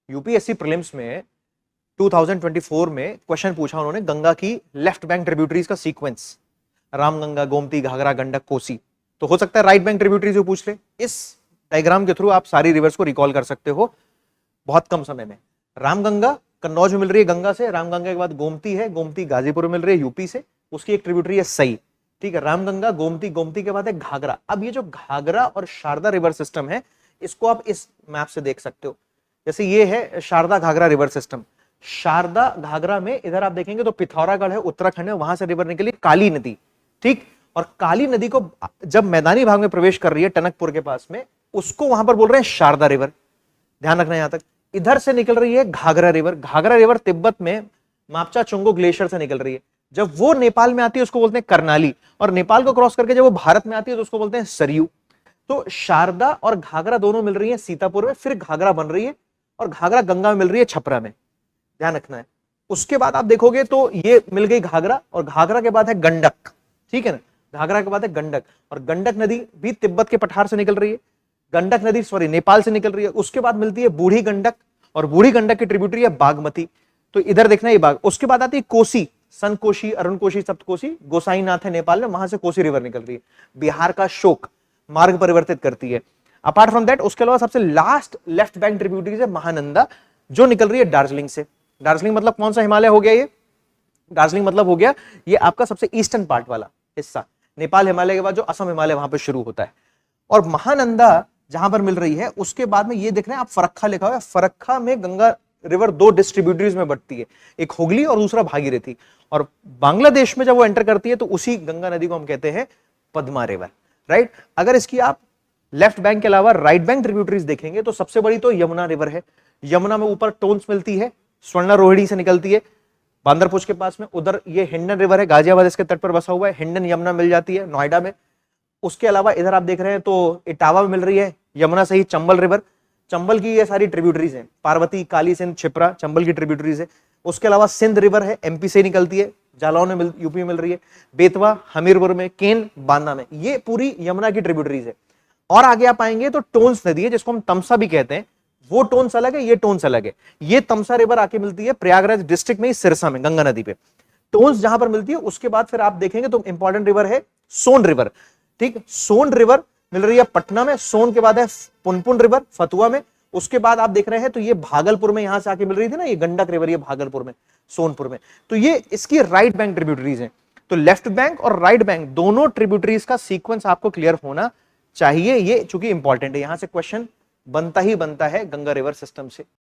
UPSC prelims में 2024 में question पूछा उन्होंने गंगा की लेफ्ट बैंक ट्रिब्यूटरीज का सीक्वेंस, रामगंगा, गोमती, घाघरा, गंडक, कोसी। तो हो सकता है राइट बैंक ट्रिब्यूटरीज पूछ ले। इस डायग्राम के थ्रू आप सारी रिवर्स को रिकॉल कर सकते हो बहुत कम समय में। रामगंगा कन्नौज में मिल रही है गंगा से, रामगंगा के बाद गोमती है, गोमती गाजीपुर में मिल रही है यूपी से, उसकी एक ट्रिब्यूटरी है सई, ठीक है। रामगंगा, गोमती, गोमती के बाद है घाघरा। अब ये जो घाघरा और शारदा रिवर सिस्टम है, इसको आप इस मैप से देख सकते हो। जैसे ये है शारदा घाघरा रिवर सिस्टम। शारदा घाघरा में इधर आप देखेंगे तो पिथौरागढ़ है, उत्तराखंड है, वहां से रिवर निकली काली नदी, ठीक। और काली नदी को जब मैदानी भाग में प्रवेश कर रही है टनकपुर के पास में, उसको वहां पर बोल रहे हैं शारदा रिवर। ध्यान रखना यहां तक। इधर से निकल रही है घाघरा रिवर। घाघरा रिवर तिब्बत में मापचा चुंगो ग्लेशियर से निकल रही है। जब वो नेपाल में आती है उसको बोलते हैं कर्नाली, और नेपाल को क्रॉस करके जब वो भारत में आती है तो उसको बोलते हैं सरयू। तो शारदा और घाघरा दोनों मिल रही है सीतापुर में, फिर घाघरा बन रही है, और घाघरा गंगा में मिल रही है छपरा में। ध्यान रखना है। उसके बाद आप देखोगे तो ये मिल गई घाघरा, और घाघरा के बाद है गंडक, ठीक है ना। घाघरा के बाद है गंडक, और गंडक नदी भी तिब्बत के पठार से निकल रही है। गंडक नदी नेपाल से निकल रही है। उसके बाद मिलती है बूढ़ी गंडक, और बूढ़ी गंडक की ट्रिब्यूटरी है बागमती। तो इधर देखना ये बाग। उसके बाद आती है कोसी, सनकोशी, अरुणकोशी, सप्तकोशी, गोसाईनाथ है नेपाल में, वहां से कोसी रिवर निकल रही है। बिहार का शोक मार्ग परिवर्तित करती है। अपार्ट फ्रॉम दैट उसके अलावा सबसे लास्ट लेफ्ट बैंक ट्रिब्यूटरी है महानंदा, जो निकल रही है दार्जिलिंग से। दार्जिलिंग मतलब कौन सा हिमालय हो गया ये? दार्जिलिंग मतलब हो गया ये आपका सबसे ईस्टर्न पार्ट वाला हिस्सा, नेपाल हिमालय के बाद जो असम हिमालय वहां पर शुरू होता है। और महानंदा जहां पर मिल रही है, उसके बाद में ये देख रहे हैं आप फरक्का लिखा हुआ है। फरक्का में गंगा रिवर दो डिस्ट्रीब्यूटरीज में बढ़ती है, एक हुगली और दूसरा भागीरथी। और बांग्लादेश में जब वो एंटर करती है तो उसी गंगा नदी को हम कहते हैं पद्मा रिवर, राइट। अगर इसकी आप लेफ्ट बैंक के अलावा राइट बैंक ट्रिब्यूटरीज देखेंगे तो सबसे बड़ी तो यमुना रिवर है। यमुना में ऊपर टोन्स मिलती है, स्वर्णा रोहिणी से निकलती है बांदरपुर के पास में। उधर ये हिंडन रिवर है, गाजियाबाद इसके तट पर बसा हुआ है। हिंडन यमुना मिल जाती है नोएडा में। उसके अलावा इधर आप देख रहे हैं तो इटावा में मिल रही है यमुना से ही चंबल रिवर। चंबल की ये सारी ट्रिब्यूटरीज हैं, पार्वती, काली सिंध, छिप्रा, चंबल की ट्रिब्यूटरीज है। उसके अलावा सिंध रिवर है, एमपी से निकलती है, जालौन में यूपी में मिल रही है। बेतवा हमीरपुर में, केन बांदा में, ये पूरी यमुना की ट्रिब्यूटरीज है। और आगे आप आएंगे तो टोन्स नदी है, जिसको हम तमसा भी कहते हैं। वो टोन्स अलग है, ये टोन्स अलग है। ये तमसा रिवर आके मिलती है प्रयागराज डिस्ट्रिक्ट में ही, सिरसा में, गंगा नदी पे टोन्स जहां पर मिलती है। उसके बाद फिर आप देखेंगे तो इंपॉर्टेंट रिवर है सोन रिवर, ठीक। सोन रिवर मिल रही है पटना में। सोन के बाद है पुनपुन रिवर फतुआ में। उसके बाद आप देख रहे हैं तो ये भागलपुर में यहां से आके मिल रही थी ना, ये गंडक रिवर, ये भागलपुर में, सोनपुर में। तो ये इसकी राइट बैंक ट्रिब्यूटरीज हैं। तो लेफ्ट बैंक और राइट बैंक दोनों ट्रिब्यूटरीज का सीक्वेंस आपको क्लियर होना चाहिए। ये चूंकि इंपॉर्टेंट है, यहां से क्वेश्चन बनता ही बनता है गंगा रिवर सिस्टम से।